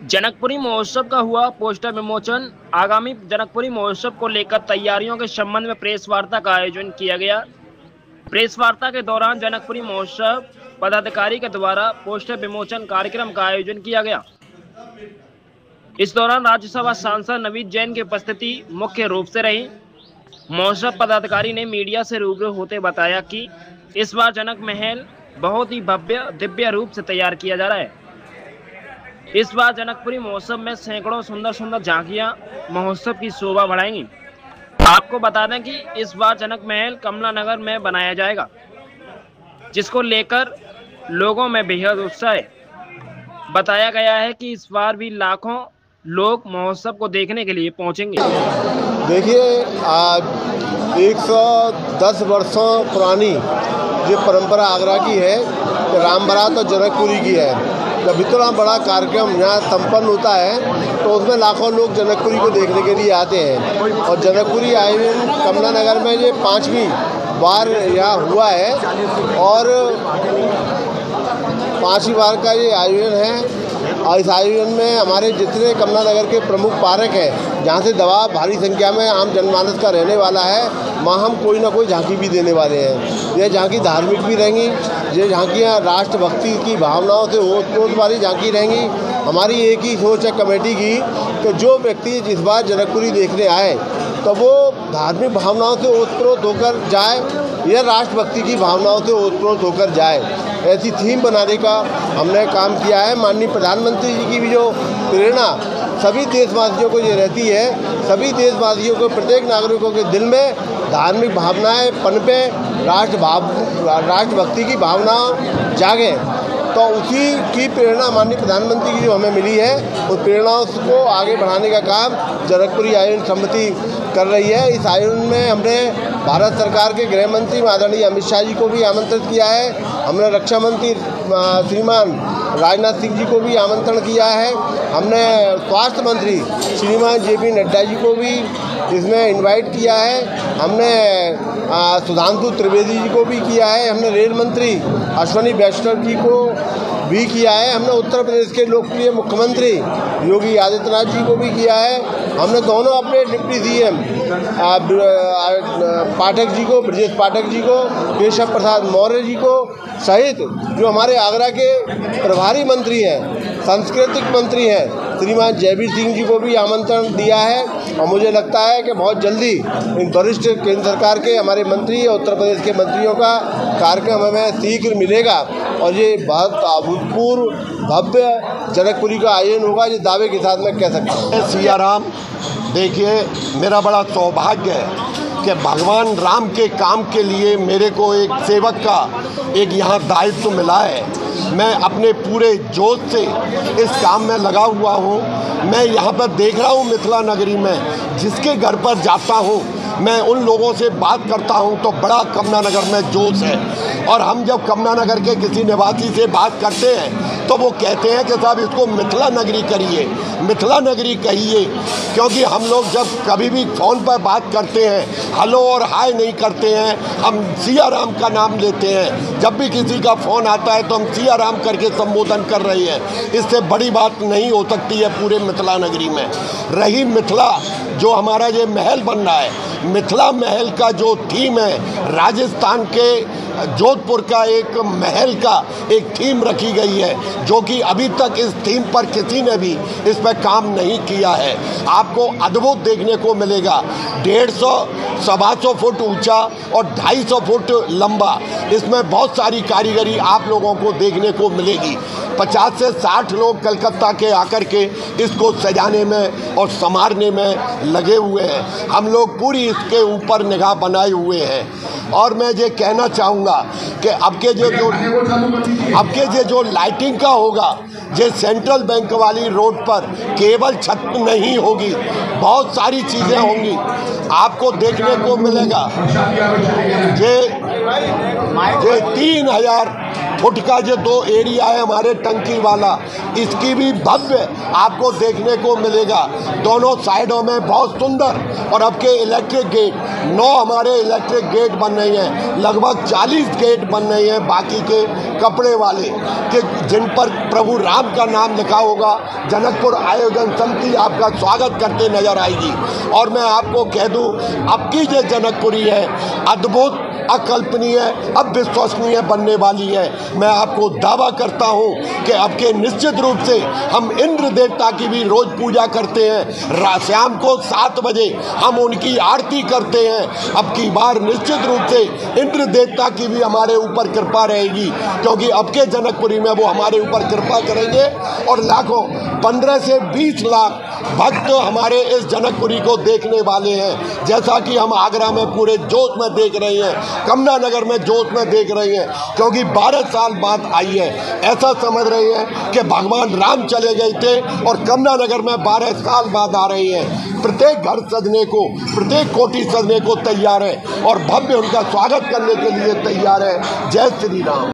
जनकपुरी महोत्सव का हुआ पोस्टर विमोचन। आगामी जनकपुरी महोत्सव को लेकर तैयारियों के संबंध में प्रेस वार्ता का आयोजन किया गया। प्रेस वार्ता के दौरान जनकपुरी महोत्सव पदाधिकारी के द्वारा पोस्टर विमोचन कार्यक्रम का आयोजन किया गया। इस दौरान राज्यसभा सांसद नवीद जैन की उपस्थिति मुख्य रूप से रही। महोत्सव पदाधिकारी ने मीडिया से रूबरू होते बताया कि इस बार जनक महल बहुत ही भव्य दिव्य रूप से तैयार किया जा रहा है। इस बार जनकपुरी महोत्सव में सैकड़ों सुंदर झांकियां महोत्सव की शोभा बढ़ाएंगी। आपको बता दें कि इस बार जनक महल कमला नगर में बनाया जाएगा, जिसको लेकर लोगों में बेहद उत्साह है। बताया गया है कि इस बार भी लाखों लोग महोत्सव को देखने के लिए पहुंचेंगे। देखिए, आज 110 वर्षों पुरानी जो परंपरा आगरा की है, तो राम बारात और जनकपुरी की है। जब इतना बड़ा कार्यक्रम यहाँ संपन्न होता है तो उसमें लाखों लोग जनकपुरी को देखने के लिए आते हैं। और जनकपुरी आयोजन कमला नगर में ये 5वीं बार यहाँ हुआ है और 5वीं बार का ये आयोजन है। और इस आयोजन में हमारे जितने कमला नगर के प्रमुख पार्क हैं, जहाँ से दबाव भारी संख्या में आम जनमानस का रहने वाला है, वहाँ हम कोई ना कोई झांकी भी देने वाले हैं। ये झांकी धार्मिक भी रहेंगी, ये झांकियाँ राष्ट्रभक्ति की भावनाओं से ओत-प्रोत वाली झांकी रहेंगी। हमारी एक ही सोच है कमेटी की कि जो व्यक्ति इस बार जनकपुरी देखने आए तो वो धार्मिक भावनाओं से ओत-प्रोत होकर जाए या राष्ट्रभक्ति की भावनाओं से ओत-प्रोत होकर जाए। ऐसी थीम बनाने का हमने काम किया है। माननीय प्रधानमंत्री जी की भी जो प्रेरणा सभी देशवासियों को ये रहती है, सभी देशवासियों को, प्रत्येक नागरिकों के दिल में धार्मिक भावनाएं पनपे, राष्ट्रभक्ति की भावना जागे। तो उसी की प्रेरणा माननीय प्रधानमंत्री की जो हमें मिली है, उस प्रेरणाओं को आगे बढ़ाने का काम जनकपुरी आयोजन समिति कर रही है। इस आयोजन में हमने भारत सरकार के गृह मंत्री आदरणीय अमित शाह जी को भी आमंत्रित किया है। हमने रक्षा मंत्री श्रीमान राजनाथ सिंह जी को भी आमंत्रण किया है। हमने स्वास्थ्य मंत्री श्रीमान JP नड्डा जी को भी इसमें इनवाइट किया है। हमने सुधांशु त्रिवेदी जी को भी किया है। हमने रेल मंत्री अश्विनी वैष्णव जी को भी किया है। हमने उत्तर प्रदेश के लोकप्रिय मुख्यमंत्री योगी आदित्यनाथ जी को भी किया है। हमने दोनों अपने डिप्टी CM पाठक जी को, ब्रजेश पाठक जी को, केशव प्रसाद मौर्य जी को सहित जो हमारे आगरा के प्रभारी मंत्री हैं, सांस्कृतिक मंत्री हैं, श्रीमान जयवीर सिंह जी को भी आमंत्रण दिया है। और मुझे लगता है कि बहुत जल्दी इन वरिष्ठ केंद्र सरकार के हमारे मंत्री और उत्तर प्रदेश के मंत्रियों का कार्यक्रम हमें शीघ्र मिलेगा और ये बहुत अभूतपूर्व भव्य जनकपुरी का आयोजन होगा, ये दावे के साथ मैं कह सकता हूँ। सिया राम, देखिए, मेरा बड़ा सौभाग्य है कि भगवान राम के काम के लिए मेरे को एक सेवक का एक यहाँ दायित्व मिला है। मैं अपने पूरे जोश से इस काम में लगा हुआ हूँ। मैं यहाँ पर देख रहा हूँ मिथिला नगरी में जिसके घर पर जाता हूँ, मैं उन लोगों से बात करता हूँ तो बड़ा कमला नगर में जोश है। और हम जब कमला नगर के किसी निवासी से बात करते हैं तो वो कहते हैं कि साहब इसको मिथिला नगरी करिए, मिथिला नगरी कहिए। क्योंकि हम लोग जब कभी भी फ़ोन पर बात करते हैं, हेलो और हाय नहीं करते हैं, हम सिया राम का नाम लेते हैं। जब भी किसी का फ़ोन आता है तो हम सिया राम करके संबोधन कर रहे हैं। इससे बड़ी बात नहीं हो सकती है पूरे मिथिला नगरी में। रही मिथिला, जो हमारा ये महल बन रहा है, मिथिला महल का जो थीम है, राजस्थान के जोधपुर का एक महल का एक थीम रखी गई है, जो कि अभी तक इस थीम पर किसी ने भी इस पर काम नहीं किया है। आपको अद्भुत देखने को मिलेगा। 150 125 फुट ऊंचा और 250 फुट लंबा, इसमें बहुत सारी कारीगरी आप लोगों को देखने को मिलेगी। 50 से 60 लोग कलकत्ता के आकर के इसको सजाने में और संवारने में लगे हुए हैं। हम लोग पूरी इसके ऊपर निगाह बनाए हुए हैं। और मैं ये कहना चाहूँगा कि अब के जो लाइटिंग का होगा, ये सेंट्रल बैंक वाली रोड पर केवल छत नहीं होगी, बहुत सारी चीज़ें होंगी आपको देखने को मिलेगा। ये ये 3000 फुट का जो 2 एरिया है हमारे टंकी वाला, इसकी भी भव्य आपको देखने को मिलेगा। दोनों साइडों में बहुत सुंदर, और अब के इलेक्ट्रिक गेट 9 हमारे इलेक्ट्रिक गेट बन रही हैं, लगभग 40 गेट बन रही हैं बाकी के कपड़े वाले कि जिन पर प्रभु राम का नाम लिखा होगा। जनकपुर आयोजन समिति आपका स्वागत करते नजर आएगी। और मैं आपको कह दूं, अब की जो जनकपुरी है अद्भुत, अकल्पनीय, अविश्वसनीय बनने वाली है। मैं आपको दावा करता हूं कि अब के निश्चित रूप से हम इंद्र देवता की भी रोज पूजा करते हैं। शाम को 7 बजे हम उनकी आरती करते हैं। अब की बार निश्चित रूप से इंद्र देवता की भी हमारे ऊपर कृपा रहेगी, क्योंकि अब के जनकपुरी में वो हमारे ऊपर कृपा करेंगे। और लाखों 15 से 20 लाख भक्त हमारे इस जनकपुरी को देखने वाले हैं। जैसा कि हम आगरा में पूरे जोश में देख रहे हैं, कमला नगर में जोश में देख रहे हैं, क्योंकि 12 साल बाद आई है। ऐसा समझ रहे हैं कि भगवान राम चले गए थे और कमला नगर में 12 साल बाद आ रही हैं। प्रत्येक घर सजने को, प्रत्येक कोठी सजने को तैयार है और भव्य उनका स्वागत करने के लिए तैयार है। जय श्री राम।